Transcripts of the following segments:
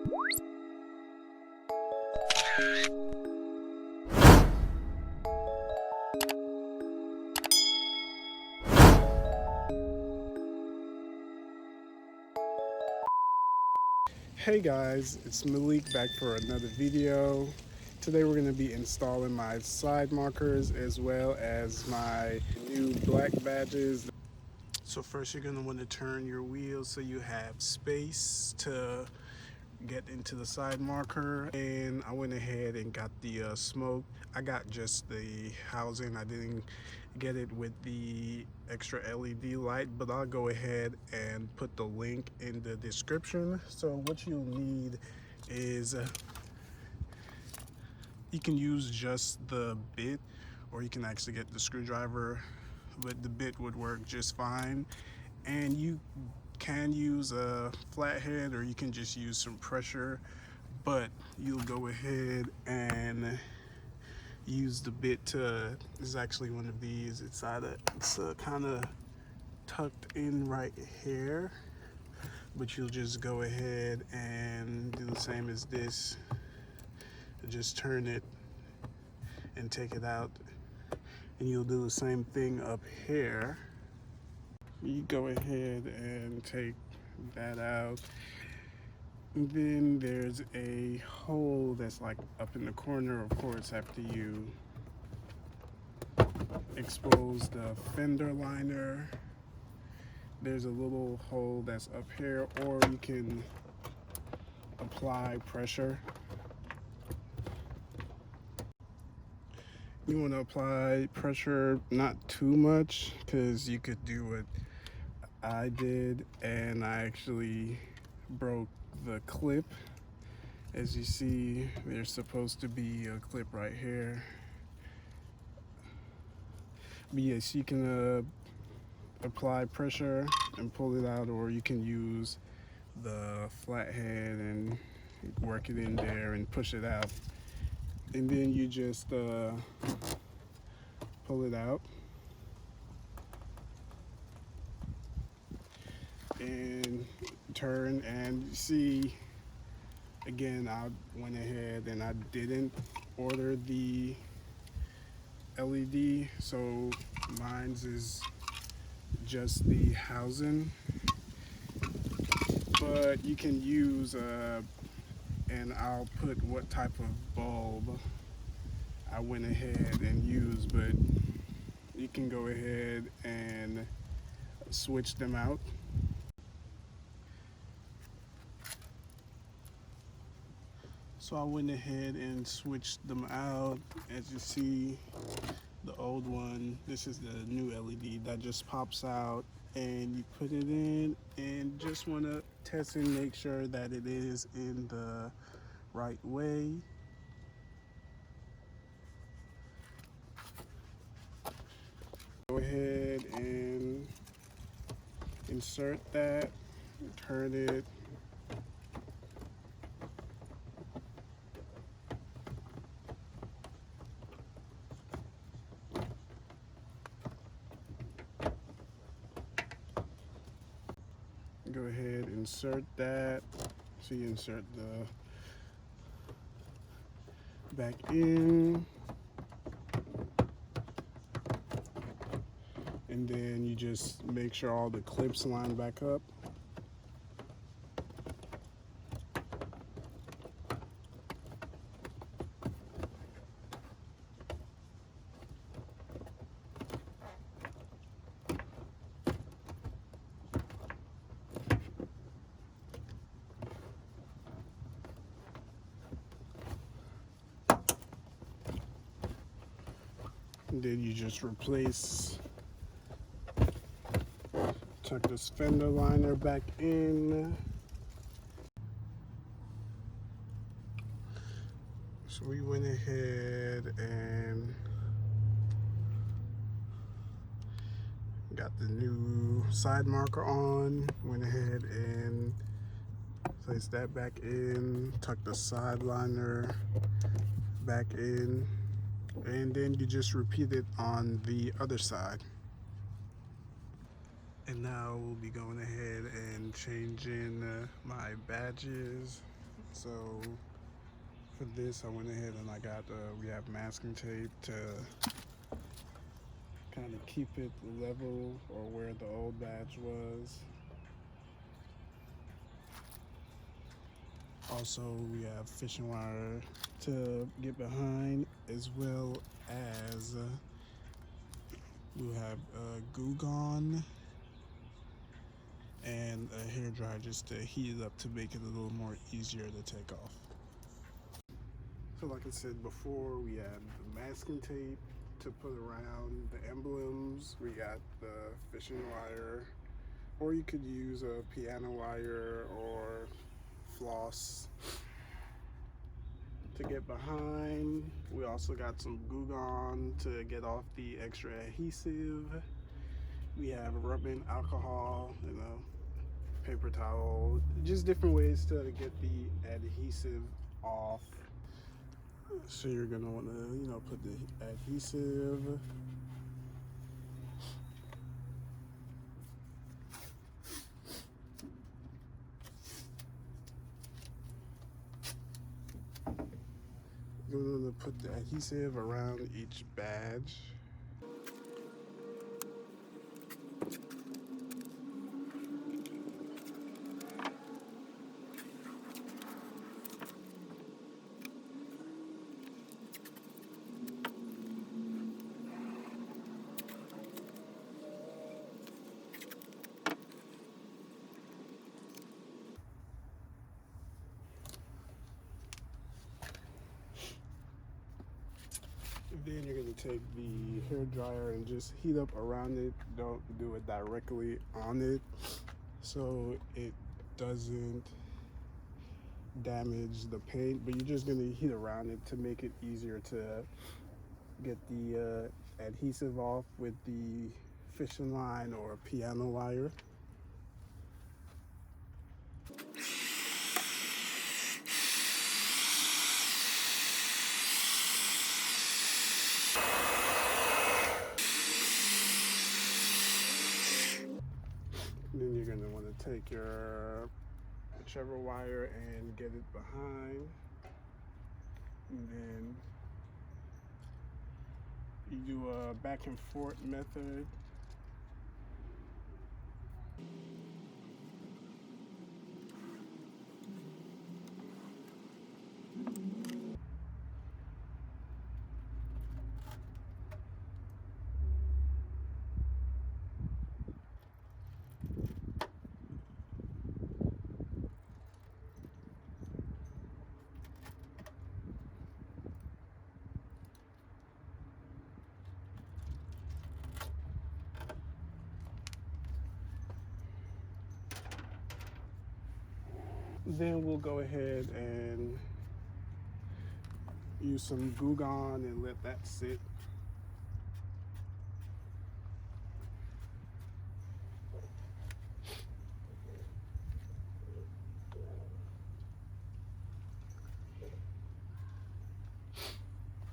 Hey guys, it's Malik back for another video. Today we're going to be installing my side markers as well as my new black badges. So first you're going to want to turn your wheels so you have space to get into the side marker, and I went ahead and got the smoke. I got just the housing. I didn't get it with the extra LED light, but I'll go ahead and put the link in the description. So what you'll need is you can use just the bit, or you can actually get the screwdriver, but the bit would work just fine. And you can use a flathead, or you can just use some pressure, but you'll go ahead and use the bit to, this is actually one of these, it's kind of tucked in right here, but you'll just go ahead and do the same as this, just turn it and take it out, and you'll do the same thing up here. You go ahead and take that out. And then there's a hole that's like up in the corner, of course, after you expose the fender liner. There's a little hole that's up here, or you can apply pressure. You want to apply pressure, not too much, because you could do what I did, and I actually broke the clip. As you see, there's supposed to be a clip right here. But yes, you can apply pressure and pull it out, or you can use the flathead and work it in there and push it out. And then you just pull it out and turn, and see, again, I went ahead and I didn't order the LED, so mine's is just the housing. But you can use and I'll put what type of bulb I went ahead and used, but you can go ahead and switch them out. So I went ahead and switched them out. As you see, the old one, this is the new LED that just pops out, and you put it in and just want to test and make sure that it is in the right way. Go ahead and insert that, turn it. Go ahead, insert that. So you insert the back in, and then you just make sure all the clips line back up. And then you just replace, tuck this fender liner back in. So we went ahead and got the new side marker on, went ahead and place that back in, tuck the side liner back in, and then you just repeat it on the other side. And now we'll be going ahead and changing my badges. So for this, I went ahead and I got, we have masking tape to kind of keep it level or where the old badge was. Also, we have fishing wire to get behind, as well as we have glue gun and a hair dryer just to heat it up to make it a little more easier to take off. So like I said before, we have the masking tape to put around the emblems. We got the fishing wire, or you could use a piano wire or floss to get behind. We also got some glue gun to get off the extra adhesive. We have rubbing alcohol, paper towel, just different ways to get the adhesive off. So you're gonna want to, put the adhesive. You're gonna put the adhesive around each badge. Then you're going to take the hair dryer and just heat up around it. Don't do it directly on it so it doesn't damage the paint, but you're just going to heat around it to make it easier to get the adhesive off with the fishing line or piano wire. Then you're going to want to take your whichever wire and get it behind, and then you do a back and forth method. Then we'll go ahead and use some glue gun and let that sit.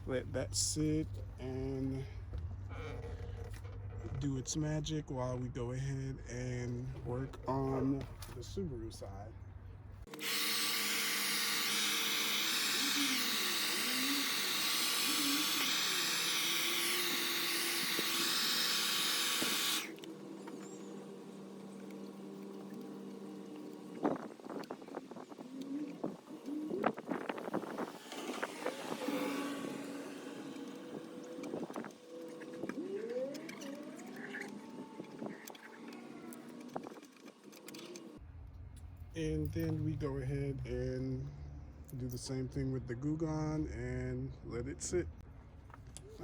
Let that sit and do its magic while we go ahead and work on the Subaru side. And then we go ahead and do the same thing with the glue gun and let it sit.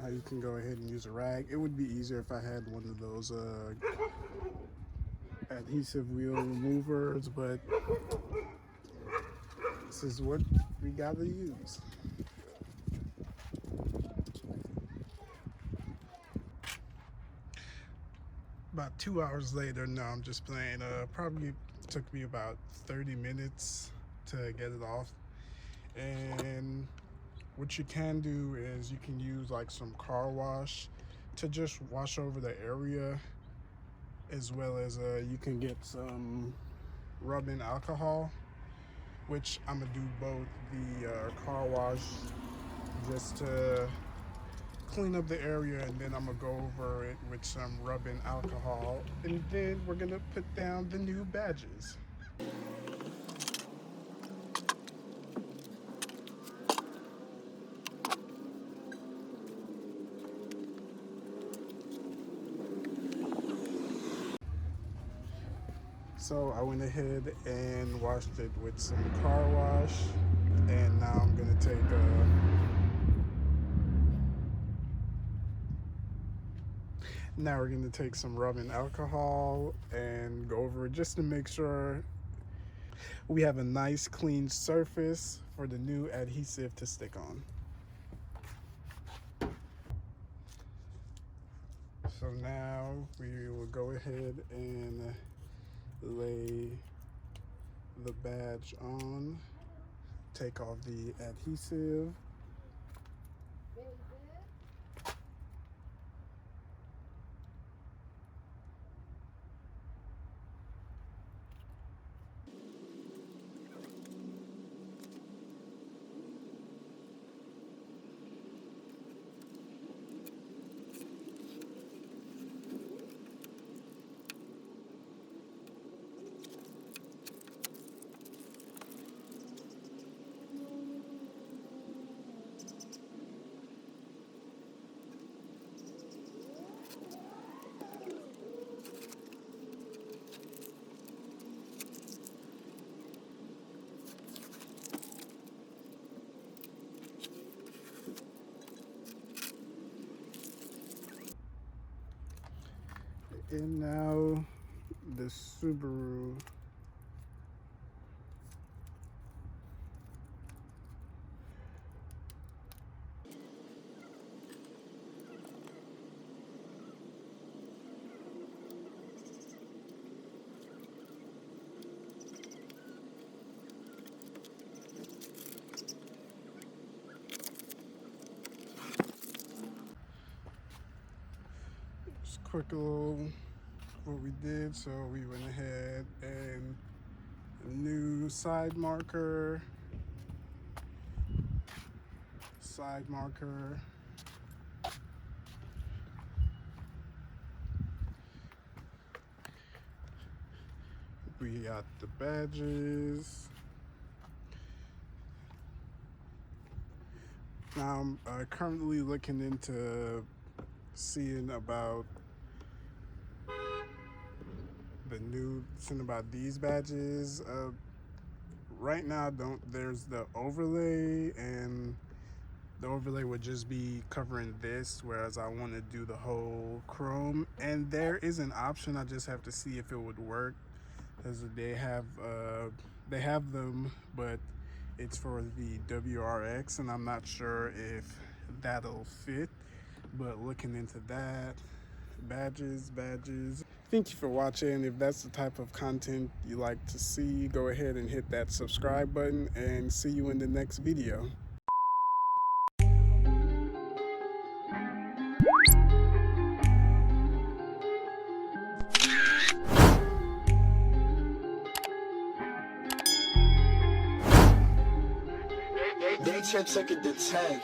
Now you can go ahead and use a rag. It would be easier if I had one of those adhesive wheel removers, but this is what we gotta use. About 2 hours later, no, I'm just playing. Probably took me about 30 minutes to get it off. And what you can do is you can use like some car wash to just wash over the area, as well as you can get some rubbing alcohol which I'm gonna do both the car wash just to clean up the area, and then I'm gonna go over it with some rubbing alcohol, and then we're gonna put down the new badges. So I went ahead and washed it with some car wash, and now I'm gonna take now we're gonna take some rubbing alcohol and go over it just to make sure we have a nice clean surface for the new adhesive to stick on. So now we will go ahead and lay the badge on, take off the adhesive. And now the Subaru. Just quick little what we did. So we went ahead and a new side marker, we got the badges. Now I'm currently looking into seeing about the new thing about these badges. Right now, there's the overlay, and the overlay would just be covering this, whereas I want to do the whole chrome. And there is an option, I just have to see if it would work, because they have them, but it's for the WRX, and I'm not sure if that'll fit. But looking into that, badges. Thank you for watching. If that's the type of content you like to see, go ahead and hit that subscribe button, and see you in the next video. They took it to 10.